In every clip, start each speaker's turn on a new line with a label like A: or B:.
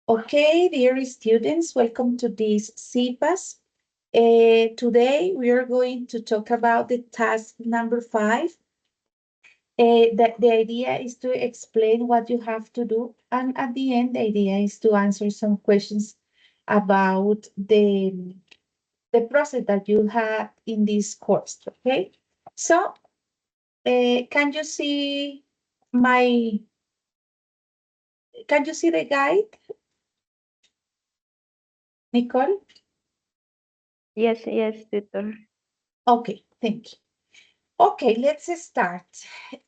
A: Okay, dear students, welcome to this CPAS. Today we are going to talk about the task number 5. The idea is to explain what you have to do, and at the end, the idea is to answer some questions about the process that you had in this course. Okay, so can you see my? Can you see the guide, Nicole?
B: Yes, tutor.
A: Okay, thank you. Okay, let's start.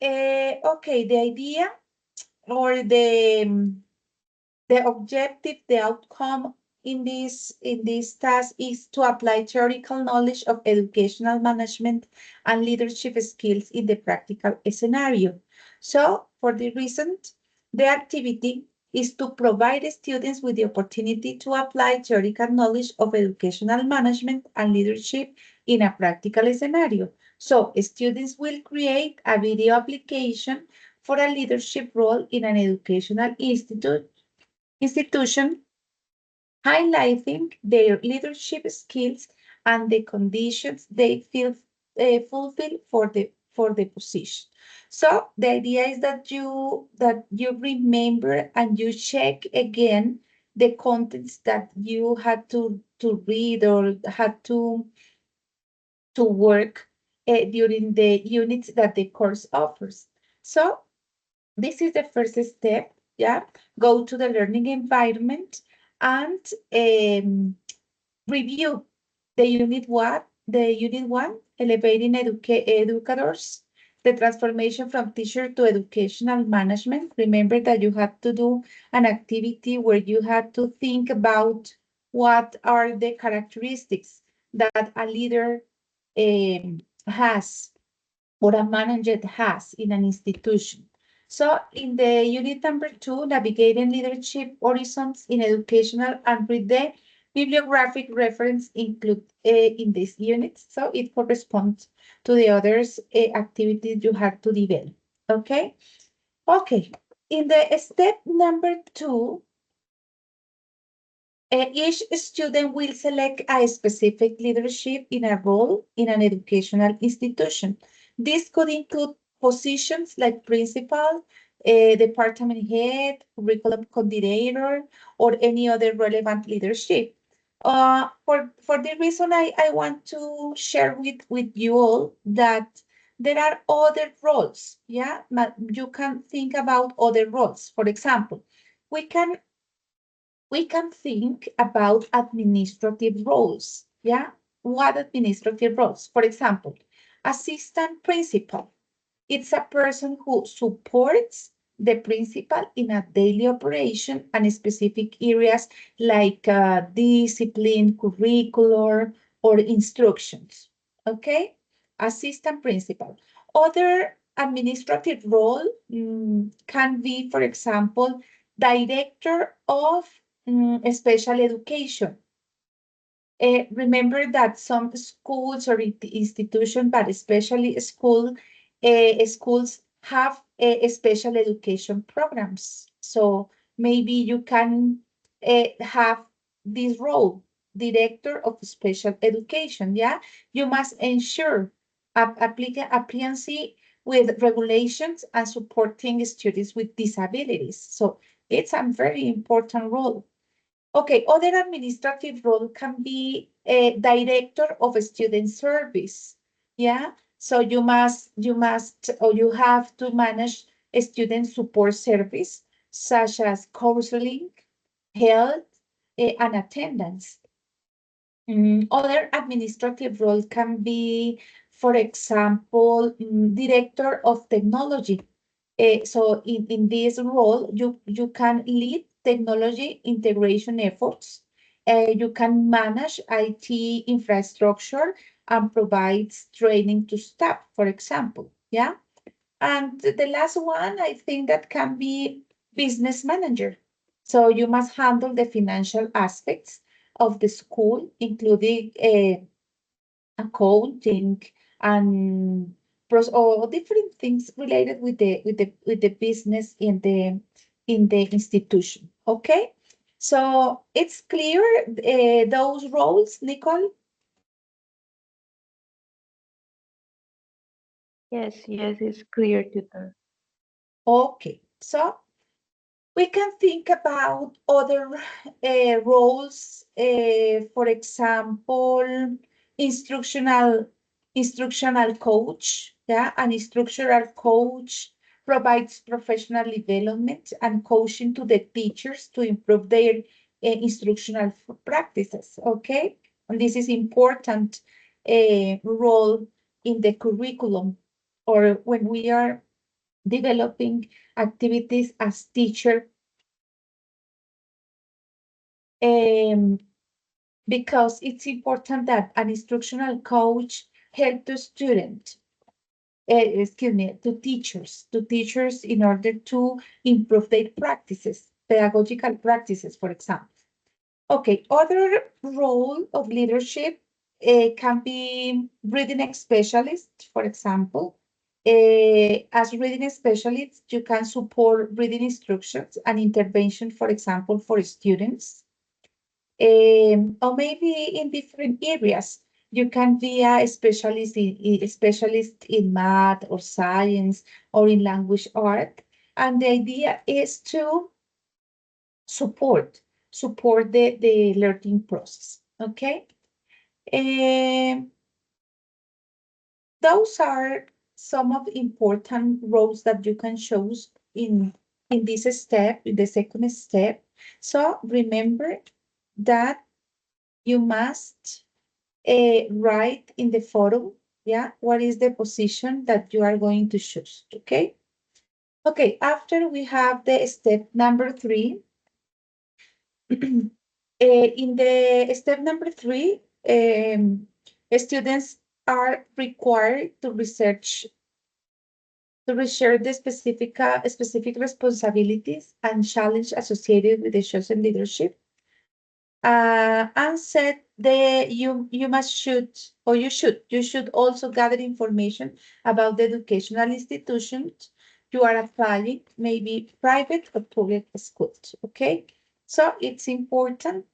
A: Okay, the idea or the objective, the outcome in this task is to apply theoretical knowledge of educational management and leadership skills in the practical scenario. So, for the reason, the activity is to provide students with the opportunity to apply theoretical knowledge of educational management and leadership in a practical scenario. So, students will create a video application for a leadership role in an educational institution, highlighting their leadership skills and the conditions they feel fulfill for the position. So the idea is that you remember and you check again the contents that you had to read or had to work during the units that the course offers. So this is the first step. Yeah, go to the learning environment and review the unit one, elevating educators, the transformation from teacher to educational management. Remember that you have to do an activity where you have to think about what are the characteristics that a leader has or a manager has in an institution. So in the unit number 2, navigating leadership horizons in educational, and read the bibliographic reference included in this unit. So it corresponds to the others activities you have to develop. Okay. Okay. In the step number 2, each student will select a specific leadership in a role in an educational institution. This could include positions like principal, department head, curriculum coordinator, or any other relevant leadership. For the reason I want to share with you all that there are other roles, yeah? You can think about other roles. For example, we can we can think about administrative roles. Yeah, what administrative roles? For example, assistant principal. It's a person who supports the principal in a daily operation and specific areas like discipline, curricular, or instructions. Okay, assistant principal. Other administrative role can be, for example, director of special education. Remember that some schools or institutions, but especially schools have special education programs. So maybe you can have this role, director of special education. Yeah, you must ensure appliancy with regulations and supporting students with disabilities. So it's a very important role. Okay, other administrative role can be a director of a student service. Yeah, so or you have to manage a student support service such as counseling, health, and attendance. Other administrative roles can be, for example, director of technology. So in this role, you can lead technology integration efforts. You can manage IT infrastructure and provide training to staff, for example. Yeah. And the last one, I think that can be business manager. So you must handle the financial aspects of the school, including accounting and or different things related with the business in the institution. Okay, So it's clear those roles, Nicole?
B: Yes, it's clear, tutor.
A: Okay, so we can think about other roles, for example, instructional coach. Yeah, an instructional coach provides professional development and coaching to the teachers to improve their instructional practices. Okay, and this is important role in the curriculum, or when we are developing activities as teacher, because it's important that an instructional coach help the student, to teachers in order to improve their practices, pedagogical practices, for example. Okay, other role of leadership can be reading specialist, for example. As reading specialist, you can support reading instructions and intervention, for example, for students. Or maybe in different areas. You can be a specialist in math or science or in language art. And the idea is to support the learning process. Okay. Those are some of the important roles that you can choose in this step, in the second step. So remember that you must write in the forum, yeah, what is the position that you are going to choose, okay? Okay, after we have the step number 3, in the step number 3, students are required to research the specific responsibilities and challenge associated with the chosen leadership. And said you must should, or you should also gather information about the educational institutions you are applying, maybe private or public schools. Okay, so it's important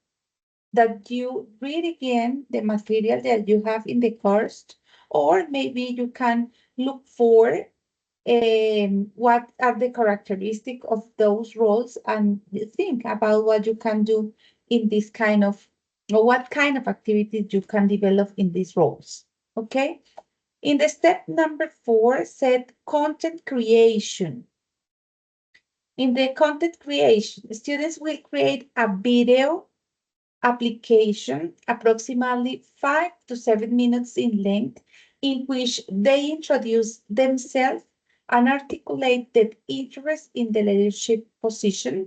A: that you read again the material that you have in the course, or maybe you can look for what are the characteristics of those roles and think about what you can do in this kind of, or what kind of activities you can develop in these roles. Okay. In the step number 4, said content creation. In the content creation, students will create a video application approximately 5 to 7 minutes in length, in which they introduce themselves and articulate their interest in the leadership position.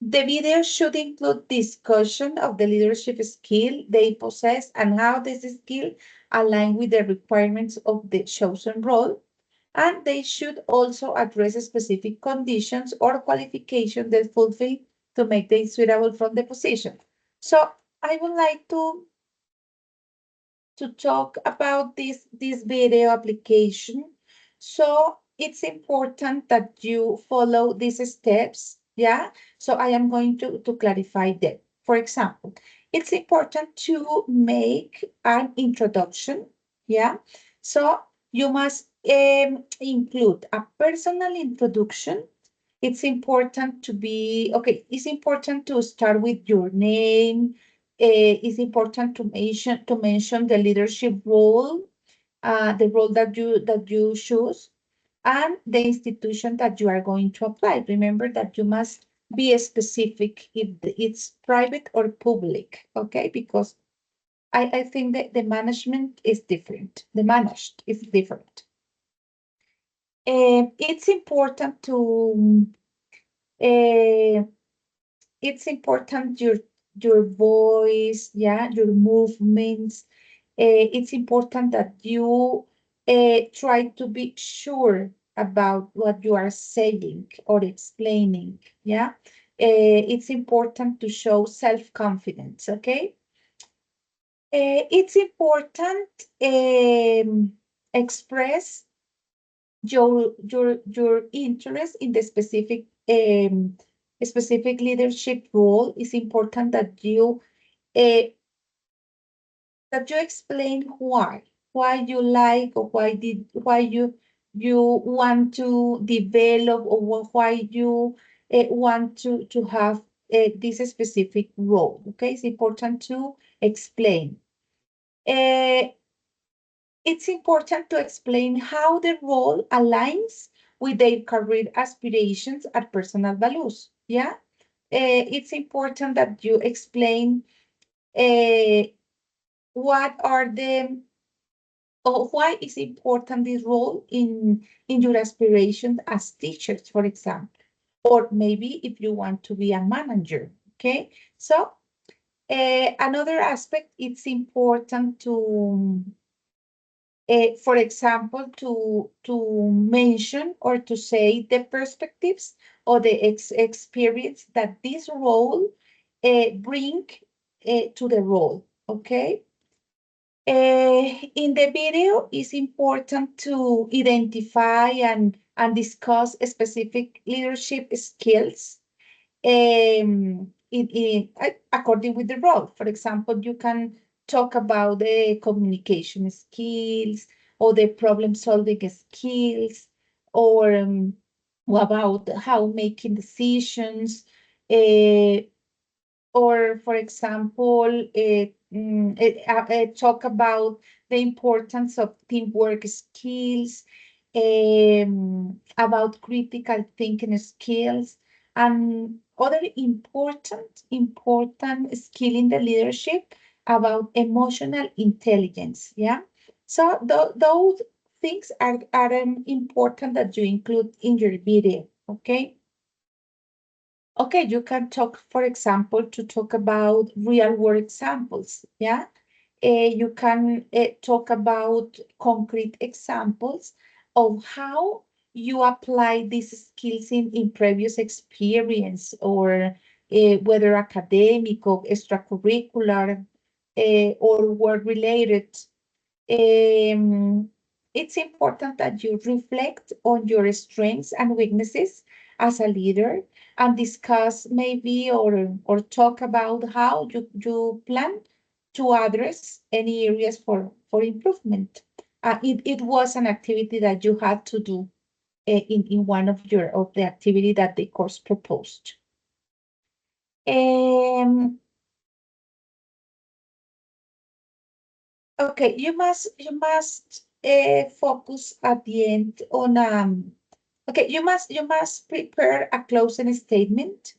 A: The video should include discussion of the leadership skill they possess and how this skill align with the requirements of the chosen role. And they should also address specific conditions or qualifications that fulfill to make them suitable from the position. So I would like to talk about this video application. So it's important that you follow these steps. Yeah. So I am going to clarify them. For example, it's important to make an introduction. Yeah. So you must include a personal introduction. It's important to be, okay, it's important to start with your name. It's important to mention the leadership role, the role that you choose, and the institution that you are going to apply. Remember that you must be specific if it's private or public, okay? Because I think that the management is different. The managed is different. It's important to it's important your voice, yeah, your movements. It's important that you try to be sure about what you are saying or explaining, yeah. It's important to show self-confidence, okay. It's important express your interest in the specific specific leadership role, it's important that you explain why you like, or why you want to develop, or why you want to have this specific role. Okay, it's important to explain. It's important to explain how the role aligns with their career aspirations and personal values. Yeah, it's important that you explain what are the, or why is important this role in your aspirations as teachers, for example, or maybe if you want to be a manager. Okay, so another aspect, it's important to for example, to mention or to say the perspectives or the experience that this role bring to the role. Okay. In the video, it's important to identify and discuss specific leadership skills according with the role. For example, you can talk about the communication skills or the problem-solving skills, or about how making decisions, uh, or for example, talk about the importance of teamwork skills, about critical thinking skills, and other important skill in the leadership about emotional intelligence. Yeah, so those things are important that you include in your video. Okay. Okay, you can talk, for example, to talk about real world examples. Yeah, you can talk about concrete examples of how you apply these skills in previous experience, or whether academic or extracurricular, or work related. Um, it's important that you reflect on your strengths and weaknesses as a leader, and discuss maybe, or talk about how you plan to address any areas for improvement. It was an activity that you had to do in one of the activity that the course proposed. Okay, you must focus at the end on okay, you must prepare a closing statement.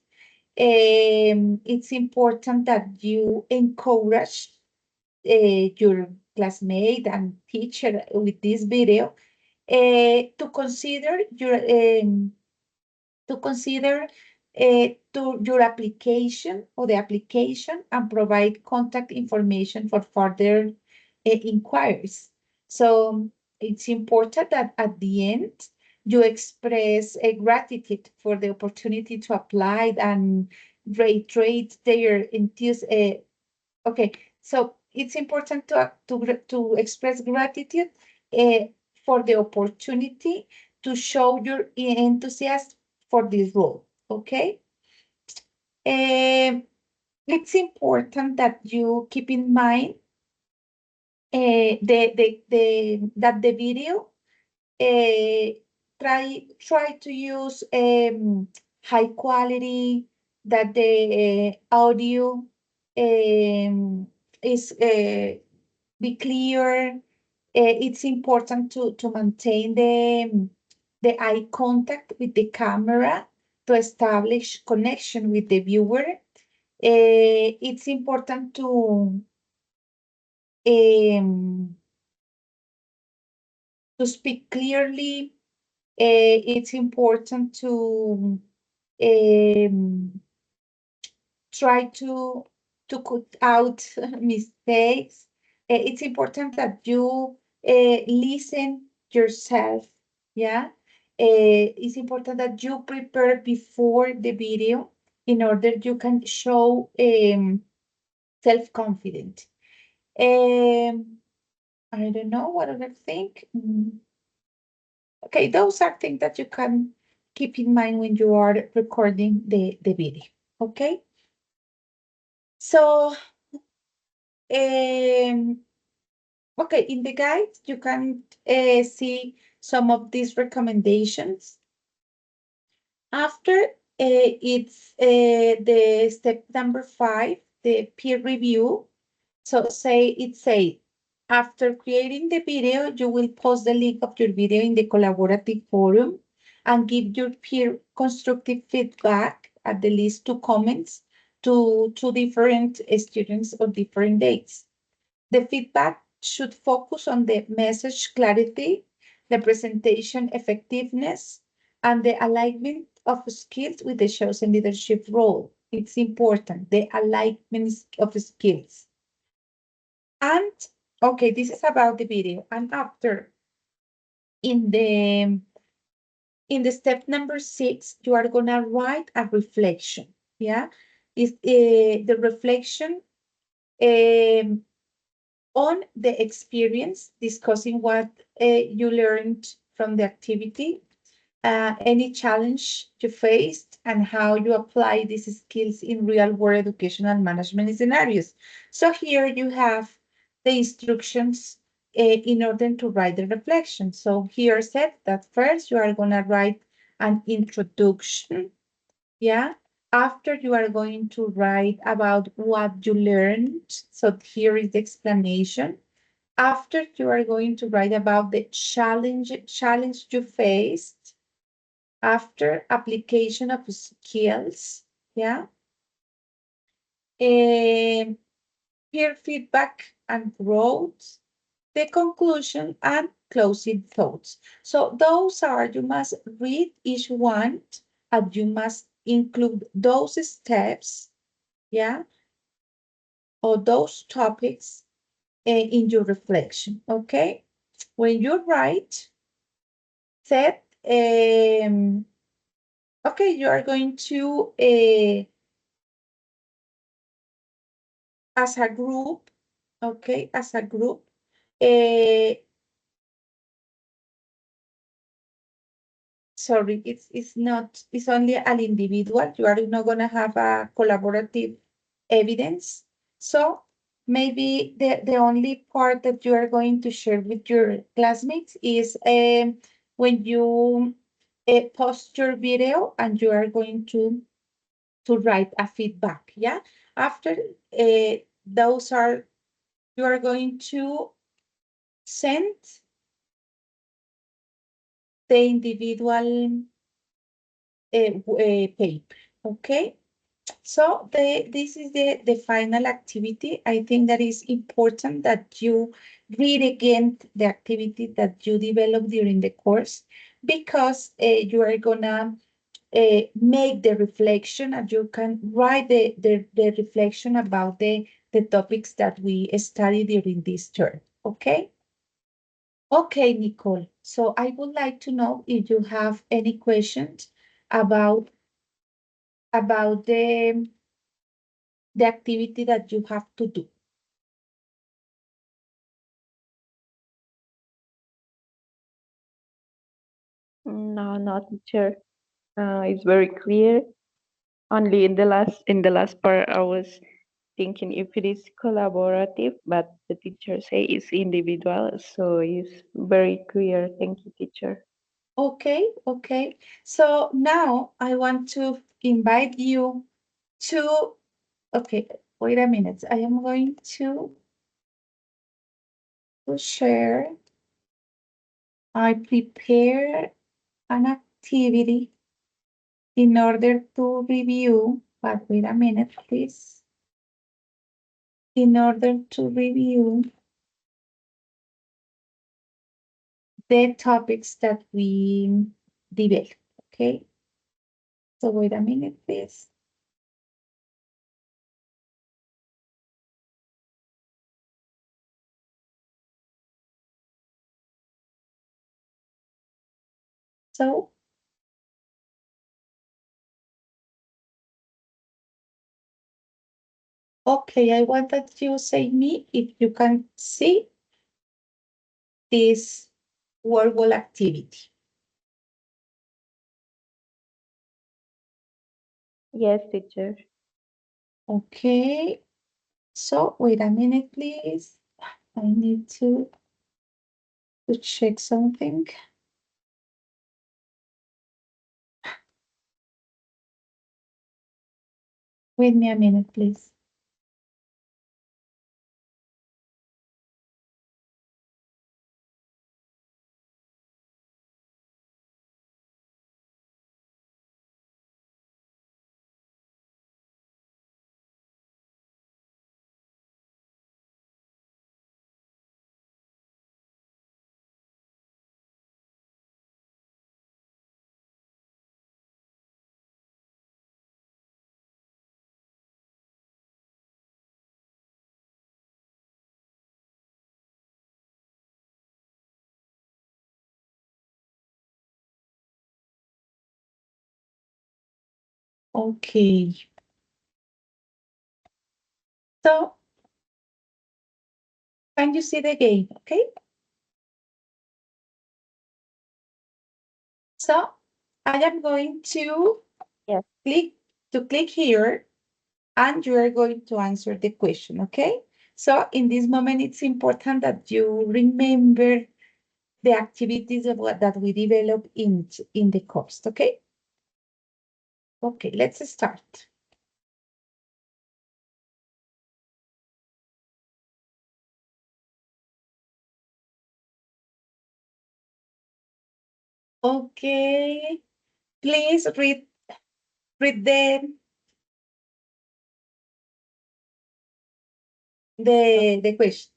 A: It's important that you encourage your classmate and teacher with this video to consider your application, or the application, and provide contact information for further inquiries. So it's important that at the end you express a gratitude for the opportunity to apply, and reiterate their enthusiasm. Okay, so it's important to express gratitude uh, for the opportunity to show your enthusiasm for this role. Okay. It's important that you keep in mind that the video try to use high quality, that the audio is be clear. It's important to maintain the eye contact with the camera to establish connection with the viewer. It's important um, to speak clearly. It's important to try to cut out mistakes. It's important that you listen yourself. Yeah. It's important that you prepare before the video in order you can show self-confident. I don't know what other thing. Okay, those are things that you can keep in mind when you are recording the video, okay? So, okay, in the guide, you can see some of these recommendations. After it's the step number 5, the peer review. So say, after creating the video, you will post the link of your video in the collaborative forum and give your peer constructive feedback, at the least 2 comments to different students on different dates. The feedback should focus on the message clarity, the presentation effectiveness, and the alignment of skills with the chosen leadership role. It's important, the alignment of skills. And, okay, this is about the video. And after, in the step number 6, you are gonna write a reflection, yeah? Is the reflection on the experience, discussing what you learned from the activity, any challenge you faced, and how you apply these skills in real-world educational management scenarios. So here you have the instructions in order to write the reflection. So here said that first you are going to write an introduction, yeah? After, you are going to write about what you learned. So here is the explanation. After, you are going to write about the challenge you faced. After, application of skills, yeah. Peer feedback and growth, the conclusion and closing thoughts. So those are, you must read each one and you must include those steps, yeah, or those topics in your reflection, okay? When you write, set, okay, you are going to, as a group, okay, as a group, sorry, it's not, it's only an individual. You are not going to have a collaborative evidence. So maybe the only part that you are going to share with your classmates is when you post your video and you are going to write a feedback, yeah? After those are, you are going to send the individual paper, okay? So this is the final activity. I think that is important that you read again the activity that you developed during the course, because you are gonna make the reflection and you can write the reflection about the topics that we studied during this term, okay? Okay, Nicole. So I would like to know if you have any questions about the activity that you have to do.
B: No, not teacher. It's very clear. Only in the last part, I was thinking if it is collaborative, but the teacher say it's individual, so it's very clear. Thank you, teacher.
A: Okay, okay. So now I want to invite you to, okay, wait a minute. I am going to share. I prepare an activity in order to review, but wait a minute, please. In order to review the topics that we developed, okay? So wait a minute, please. So, okay, I want that you say me if you can see this verbal activity.
B: Yes, teacher.
A: Okay. So wait a minute, please. I need to check something. Wait me a minute, please. Okay. So can you see the game? Okay. So I am going to
B: Yes.
A: click here, and you are going to answer the question. Okay. So in this moment, it's important that you remember the activities of that we develop in the course. Okay. Okay. Let's start. Okay. Please read the question.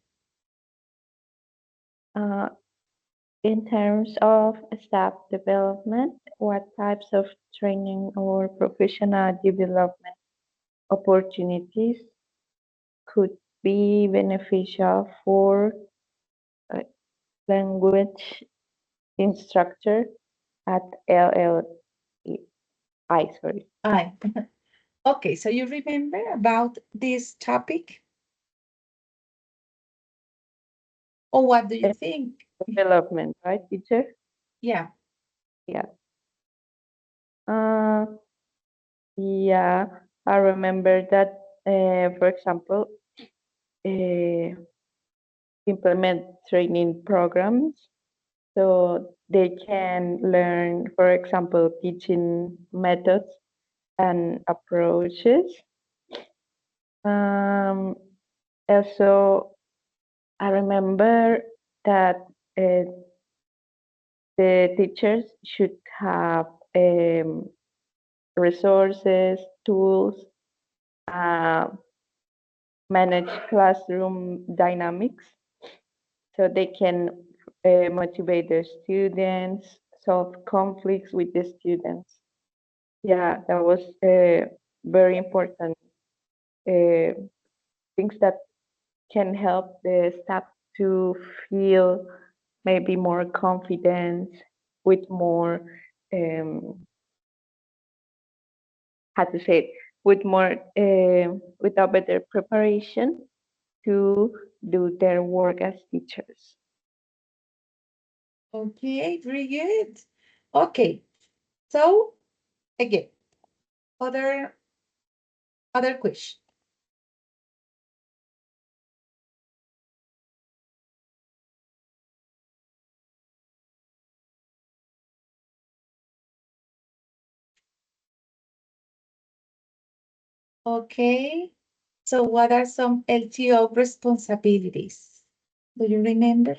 B: Uh, in terms of staff development, what types of training or professional development opportunities could be beneficial for a language instructor at LLI? Sorry.
A: I. Okay, so you remember about this topic? Or what do you think?
B: Development, right, teacher?
A: Yeah.
B: Yeah. Uh, yeah, I remember that, for example, uh, implement training programs so they can learn, for example, teaching methods and approaches. Um, Also, I remember that uh, the teachers should have resources, tools, uh, manage classroom dynamics so they can motivate their students, solve conflicts with the students. Yeah, that was very important uh, things that can help the staff to feel maybe more confident with more how to say it, with more with a better preparation to do their work as teachers.
A: Okay, very good. Okay, so again, other question. Okay, so what are some LTO responsibilities? Do you remember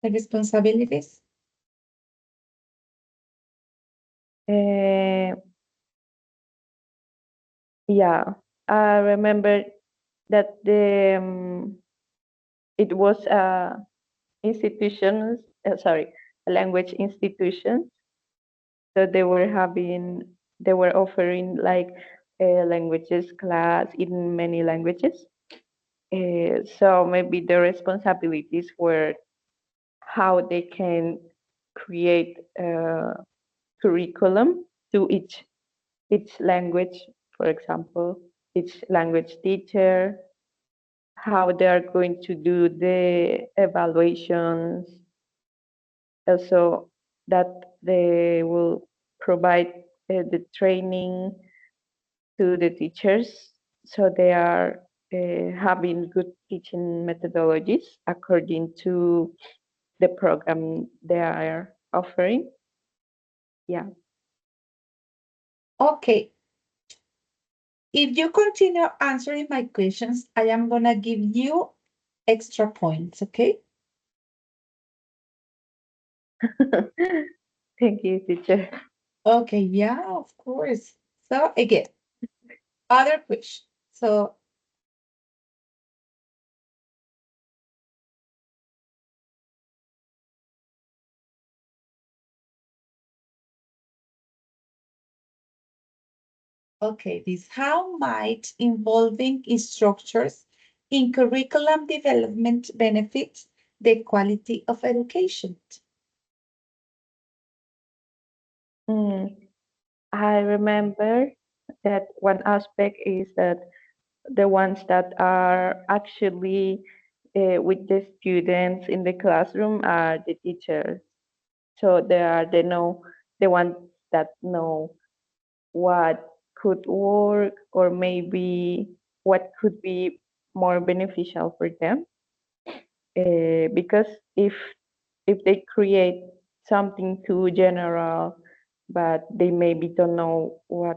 A: the responsibilities?
B: Uh, yeah, I remember that it was institutions, sorry, a language institution. So they were offering like languages class in many languages. So maybe the responsibilities were how they can create a curriculum to each language, for example, each language teacher, how they are going to do the evaluations, also that they will provide the training to the teachers, so they are having good teaching methodologies according to the program they are offering. Yeah.
A: Okay. If you continue answering my questions, I am going to give you extra points, okay?
B: Thank you, teacher.
A: Okay, yeah, of course. So again, other question. So okay, this how might involving structures in curriculum development benefit the quality of education?
B: I remember that one aspect is that the ones that are actually with the students in the classroom are the teachers. So they are the ones that know what could work or maybe what could be more beneficial for them. Because if they create something too general, but they maybe don't know what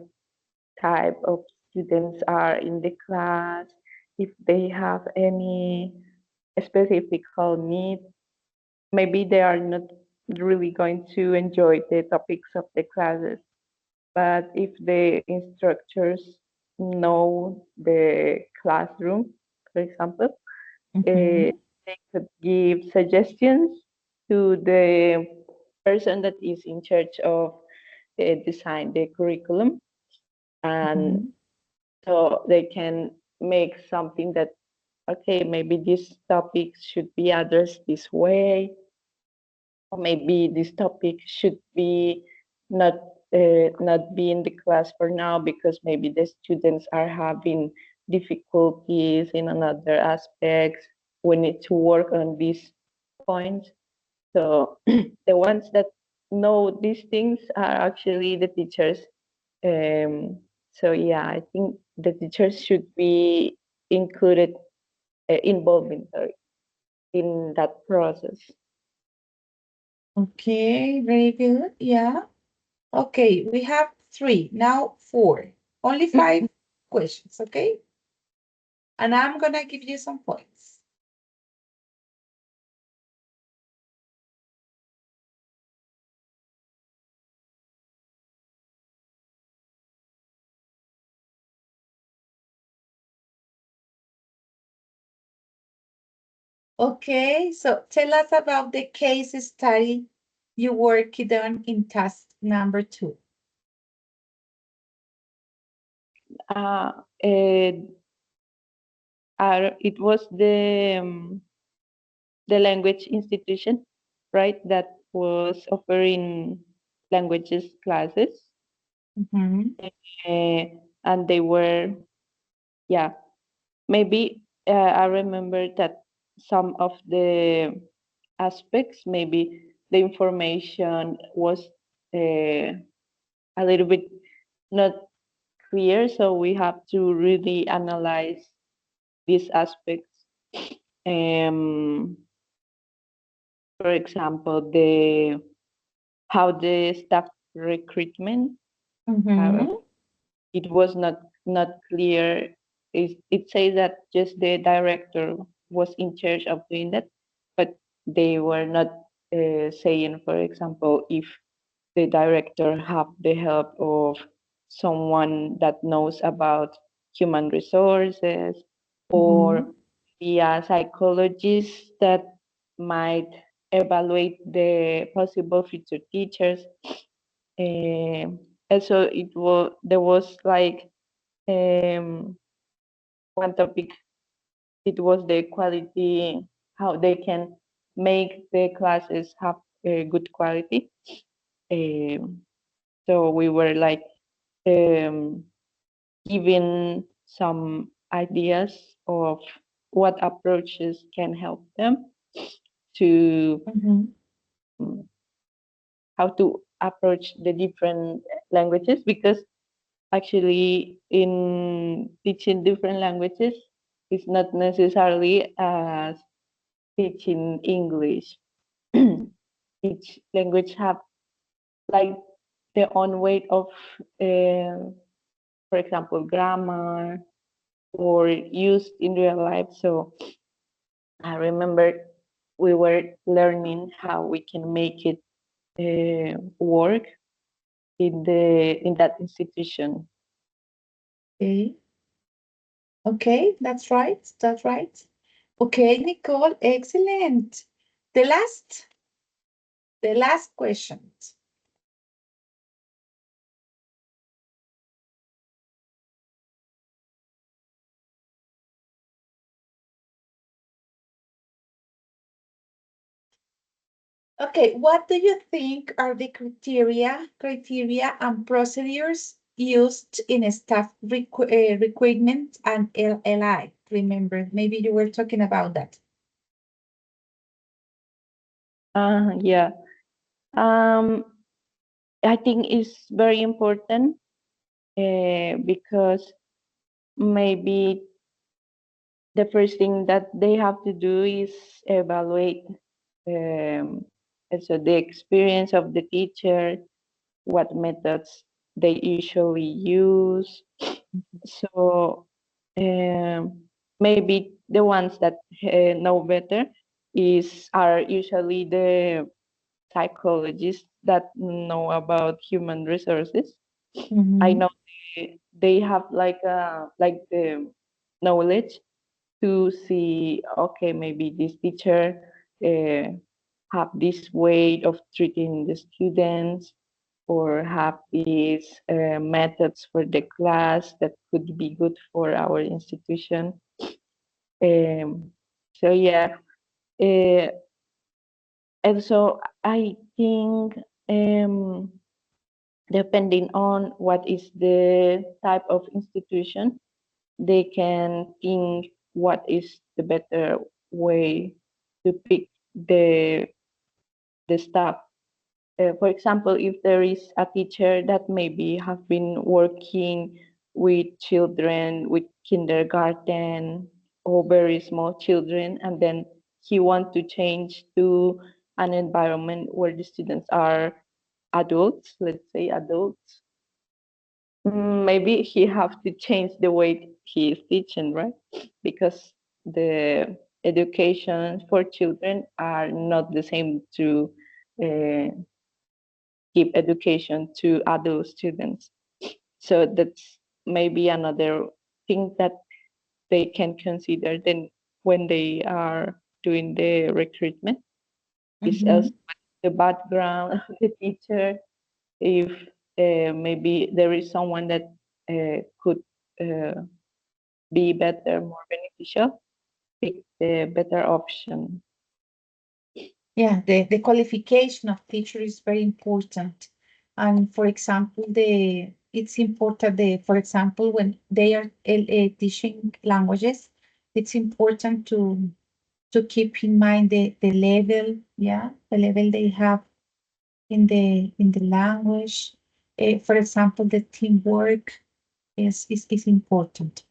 B: type of students are in the class, if they have any specific need, maybe they are not really going to enjoy the topics of the classes. But if the instructors know the classroom, for example,
A: Mhm,
B: they could give suggestions to the person that is in charge of design the curriculum, and
A: mhm,
B: so they can make something that, okay, maybe this topic should be addressed this way, or maybe this topic should be not not be in the class for now because maybe the students are having difficulties in another aspects. We need to work on these points. So the ones that know these things are actually the teachers. So yeah, I think the teachers should be included, sorry, in that process.
A: okay, very good. Yeah. Okay, we have three, now four. Only five questions, okay? And I'm gonna give you some points. Okay, so tell us about the case study you worked on in task number 2.
B: Uh, it, it was the language institution, right, that was offering languages classes,
A: Mm-hmm.
B: uh, and they were, yeah, maybe I remember that some of the aspects, maybe the information was a little bit not clear, so we have to really analyze these aspects. Um, for example, the how the staff recruitment, uh,
A: Mm-hmm.
B: it was not clear. It says that just the director was in charge of doing that, but they were not saying, for example, if the director have the help of someone that knows about human resources,
A: Mm-hmm.
B: or be a psychologist that might evaluate the possible future teachers. And so there was like one topic. It was the quality, how they can make the classes have a good quality. Um, so we were like um, giving some ideas of what approaches can help them to
A: Mm-hmm.
B: how to approach the different languages, because actually in teaching different languages is not necessarily as teaching English. Each language have like their own way of, for example, grammar or used in real life. So I remember we were learning how we can make it work in that institution.
A: Okay. Okay, that's right. That's right. Okay, Nicole, excellent. The last question. Okay, what do you think are the criteria and procedures used in a staff recruitment and LLI? Remember, maybe you were talking about that.
B: Yeah. Um, I think it's very important because maybe the first thing that they have to do is evaluate um, so the experience of the teacher, what methods they usually use. So maybe the ones that know better are usually the psychologists that know about human resources. I
A: Mhm.
B: know they have like the knowledge to see, okay, maybe this teacher uh, have this way of treating the students or have these methods for the class that could be good for our institution. So yeah, uh, and so I think depending on what is the type of institution, they can think what is the better way to pick the staff. For example, if there is a teacher that maybe have been working with children with kindergarten or very small children, and then he want to change to an environment where the students are adults, let's say adults, maybe he have to change the way he is teaching, right? Because the education for children are not the same to uh, give education to adult students. So that's maybe another thing that they can consider then when they are doing the recruitment is also
A: Mhm.
B: the background of the teacher. If maybe there is someone that could uh, be better, more beneficial, pick the better option.
A: Yeah, the qualification of teacher is very important. And for example, it's important for example, when they are teaching languages, it's important to keep in mind the level, yeah, the level they have in the language. For example, the teamwork is important.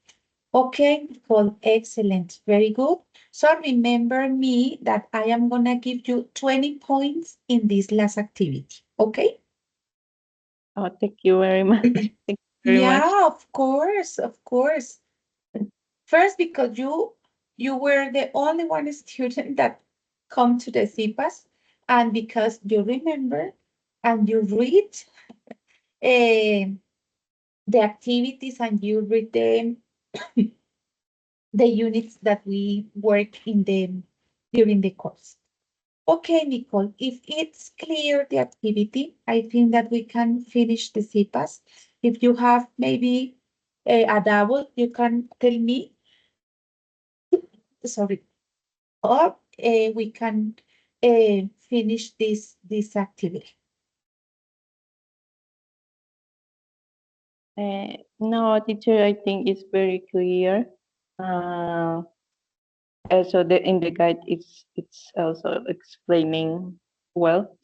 A: Okay, Nicole, excellent. Very good. So remember me that I am going to give you 20 points in this last activity. Okay?
B: Oh, thank you very much. Thank you very much.
A: Yeah, of course, of course. First, because you were the only one student that come to the CIPAS, and because you remember and you read uh, the activities and you read the units that we work in during the course. Okay, Nicole, if it's clear the activity, I think that we can finish the CIPAS. If you have maybe a doubt, you can tell me, sorry, or we can finish this activity.
B: No, teacher, I think it's very clear. Uh, Also, in the guide, it's also explaining well.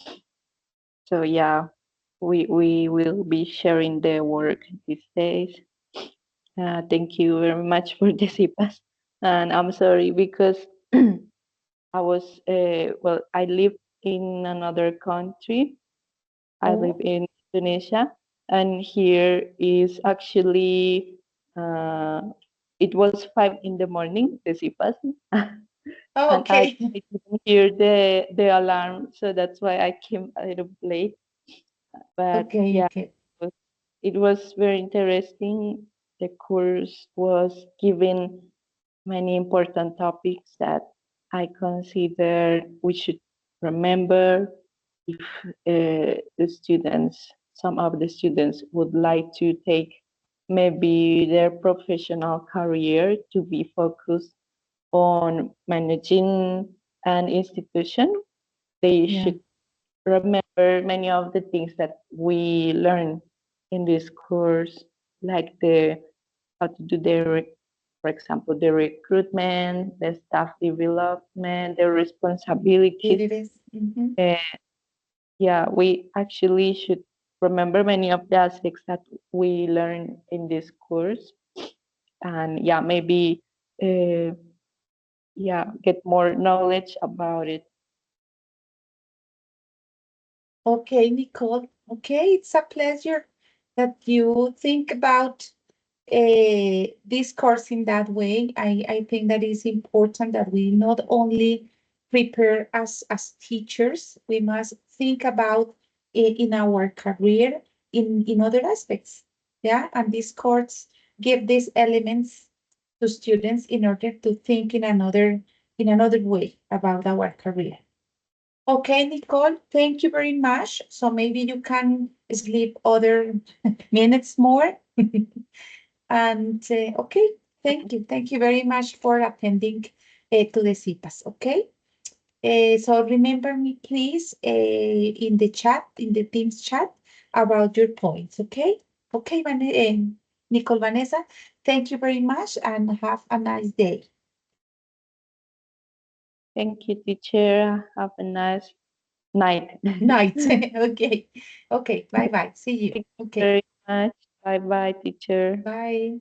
B: So yeah, we will be sharing the work these days. Thank you very much for the CPAS. And I'm sorry because I was, well, I live in another country. I live
A: Oh,
B: in Indonesia, and here is actually, it was 5 in the morning, the CPAS,
A: oh,
B: and I
A: okay.
B: didn't hear the alarm, so that's why I came a little late. But
A: Okay,
B: yeah,
A: okay.
B: was- it was very interesting. The course was given many important topics that I consider we should remember if the students, some of the students would like to take maybe their professional career to be focused on managing an institution. They
A: Yeah,
B: should remember many of the things that we learn in this course, like the how to do for example, the recruitment, the staff development, the
A: it
B: responsibilities.
A: is. Mm-hmm.
B: Uh, yeah, we actually should remember many of the aspects that we learn in this course, and yeah, maybe uh, yeah, get more knowledge about it.
A: Okay, Nicole. Okay, it's a pleasure that you think about this course in that way. I think that is important that we not only prepare as teachers, we must think about it in our career in other aspects. Yeah, and these courses give these elements to students in order to think in another way about our career. Okay, Nicole, thank you very much. So maybe you can sleep other minutes more. And okay, thank you. Thank you very much for attending to the CIPAS. Okay. So remember me, please, in the chat, in the Teams chat, about your points. Okay. Okay, Nicole, Vanessa, thank you very much and have a nice day.
B: Thank you, teacher. Have a nice night.
A: Night. Okay. Okay. Bye bye. See you.
B: Thank you
A: Okay.
B: very much. Bye bye, teacher.
A: Bye.